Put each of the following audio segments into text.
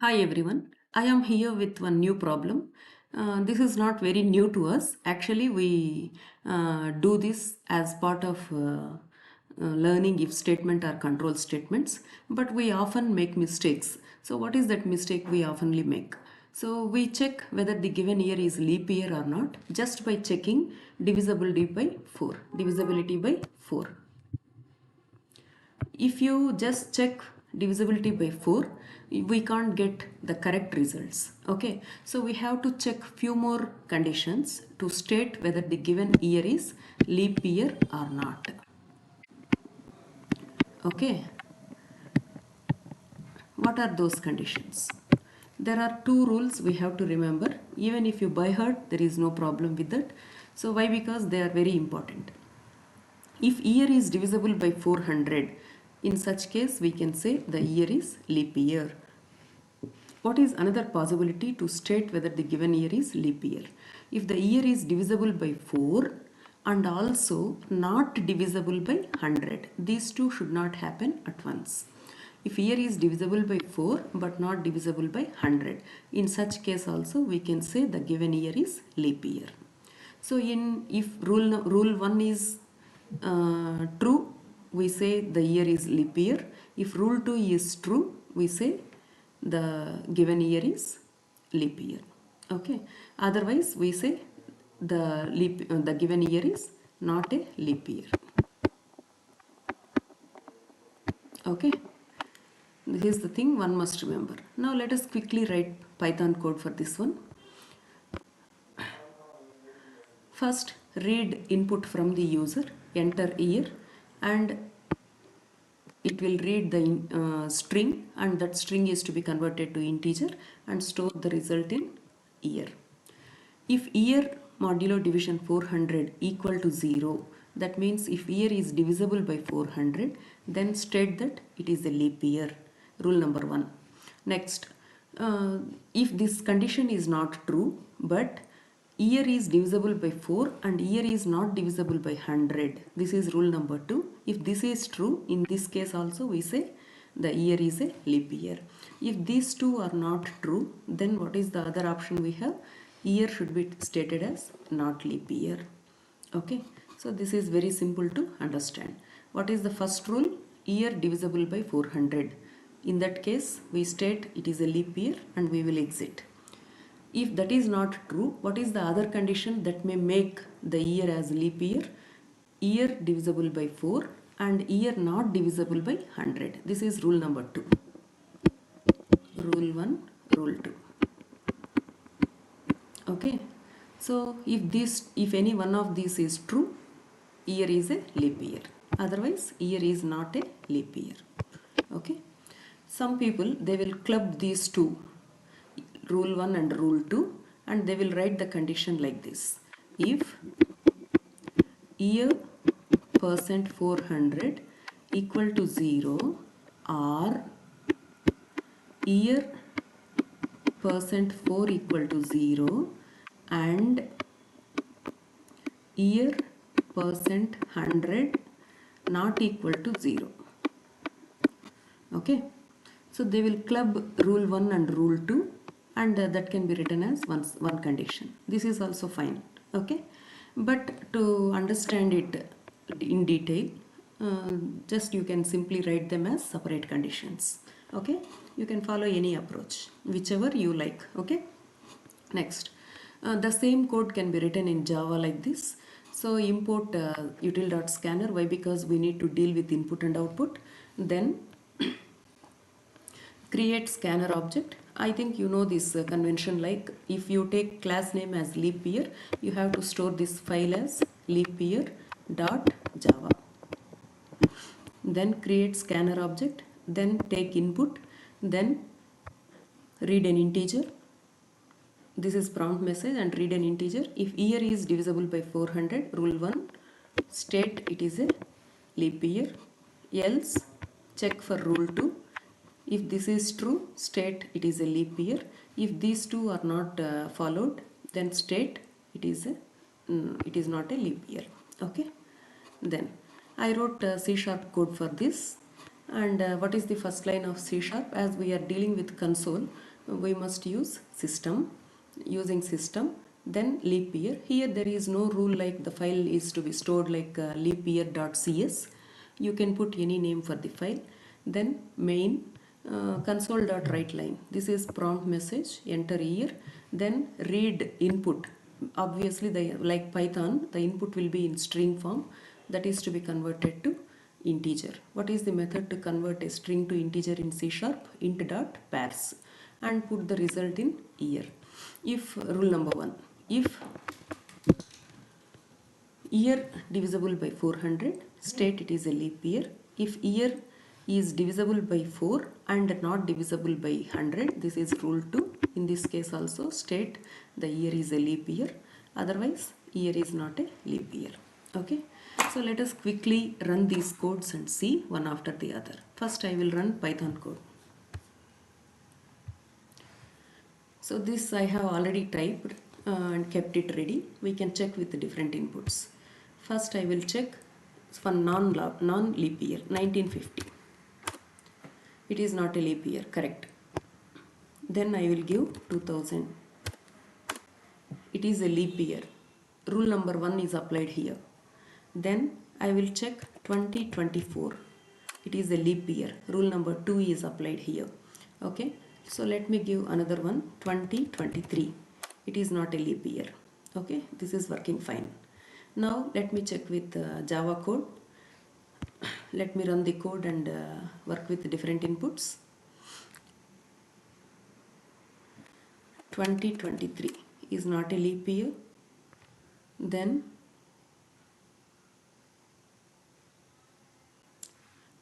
Hi everyone, I am here with one new problem. This is not very new to us. Actually, we do this as part of learning if statement or control statements, but we often make mistakes. So, what is that mistake we oftenly make? So, we check whether the given year is leap year or not just by checking divisibility by 4, divisibility by 4. If you just check divisibility by 4, we can't get the correct results. Okay, so we have to check few more conditions to state whether the given year is leap year or not. Okay, what are those conditions? There are two rules we have to remember. Even if you by heart, there is no problem with that. So why? Because they are very important. If year is divisible by 400, in such case we can say the year is leap year. What is another possibility to state whether the given year is leap year? If the year is divisible by 4 and also not divisible by 100, these two should not happen at once. If year is divisible by 4 but not divisible by 100, in such case also we can say the given year is leap year. So if rule 1 is true, we say the year is leap year. If rule 2 is true, we say the given year is leap year. Okay, otherwise we say the given year is not a leap year. Okay, this is the thing one must remember. Now let us quickly write Python code for this one. First, read input from the user, enter year, and it will read the string, and that string is to be converted to integer and store the result in year. If year modulo division 400 equal to 0, that means if year is divisible by 400, then state that it is a leap year. Rule number 1. Next, if this condition is not true, but year is divisible by 4 and year is not divisible by 100, this is rule number 2. If this is true, in this case also we say the year is a leap year. If these two are not true, then what is the other option we have? Year should be stated as not leap year. Okay, so this is very simple to understand. What is the first rule? Year divisible by 400. In that case, we state it is a leap year and we will exit. If that is not true, what is the other condition that may make the year as leap year? Year divisible by 4 and year not divisible by 100. This is rule number 2. Rule 1, rule 2. Okay, so if any one of these is true, year is a leap year. Otherwise, year is not a leap year. Okay, some people, they will club these two, rule 1 and rule 2, and they will write the condition like this. If year percent 400 equal to 0, or year percent 4 equal to 0 and year percent 100 not equal to 0. Okay, so they will club rule 1 and rule 2, and that can be written as one condition. This is also fine. Okay, but to understand it in detail, just you can simply write them as separate conditions. Okay, you can follow any approach, whichever you like. Okay, next, the same code can be written in Java like this. So import util.scanner. Why? Because we need to deal with input and output. Then create scanner object. I think you know this convention, like if you take class name as leap year, you have to store this file as leap year dot java. Then create scanner object, then take input, then read an integer. This is prompt message, and read an integer. If year is divisible by 400, rule 1, state it is a leap year. Else check for rule 2. If this is true, state it is a leap year. If these two are not followed, then state it is not a leap year. Okay, then I wrote C# code for this. And what is the first line of C#? As we are dealing with console, we must use system. Using system, then leap year. Here there is no rule like the file is to be stored like leap year.cs. You can put any name for the file. Then main console.writeLine. This is prompt message, enter year. Then read input. Obviously, like Python, the input will be in string form, that is to be converted to integer. What is the method to convert a string to integer in C#? int.parse, and put the result in year. If rule number 1, if year divisible by 400, state it is a leap year. If year is divisible by 4 and not divisible by 100, this is rule 2. In this case also state the year is a leap year, otherwise year is not a leap year. Okay, so let us quickly run these codes and see one after the other. First I will run Python code. So this I have already typed and kept it ready. We can check with the different inputs. First I will check for non-leap year, 1950. It is not a leap year, correct. Then I will give 2000. It is a leap year. Rule number 1 is applied here. Then I will check 2024. It is a leap year. Rule number 2 is applied here. Okay. So let me give another one, 2023. It is not a leap year. Okay. This is working fine. Now let me check with Java code. Let me run the code and work with different inputs. 2023 is not a leap year. Then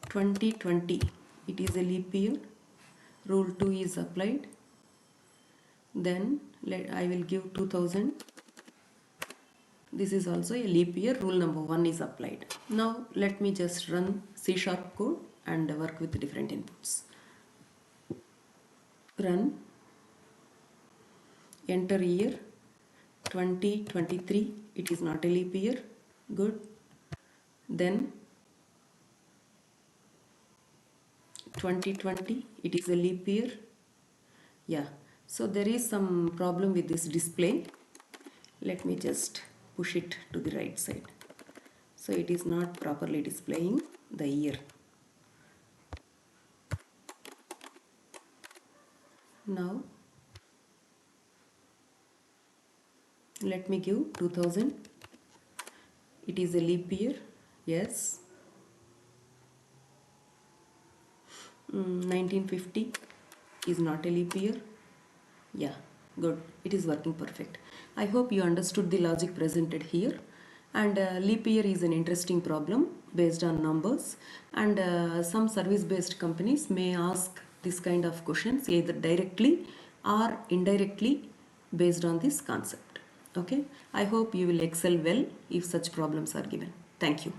2020, it is a leap year. Rule 2 is applied. Then I will give 2000. This is also a leap year. Rule number 1 is applied. Now let me just run C# code and work with different inputs. Run. Enter year. 2023. It is not a leap year. Good. Then 2020. It is a leap year. Yeah. So there is some problem with this display. Let me just push it to the right side. So it is not properly displaying the year. Now let me give 2000. It is a leap year. Yes. 1950 is not a leap year. Yeah, good. It is working perfect. I hope you understood the logic presented here. And leap year is an interesting problem based on numbers. And some service-based companies may ask this kind of questions either directly or indirectly based on this concept. Okay. I hope you will excel well if such problems are given. Thank you.